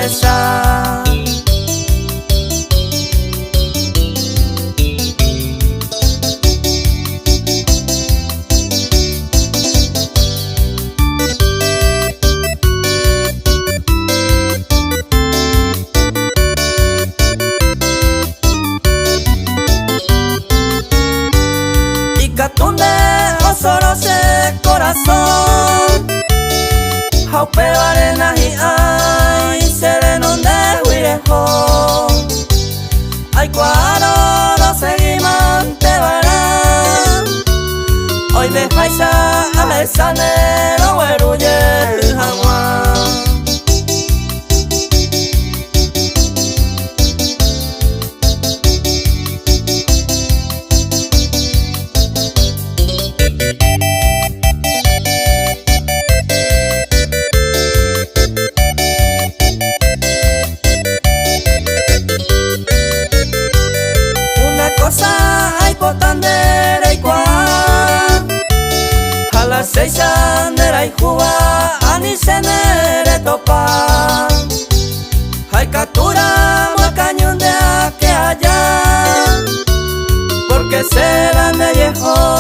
besar. Tunde osorose corazón haupe arena hi ai sereno de huirejo ay cuaro no seguimos te varán hoy me paisa a sanero hueruye jamás. Ay potandera y cuan a las 6 andera y juba ani senere topa hay captura macañón de que allá porque se la de viejo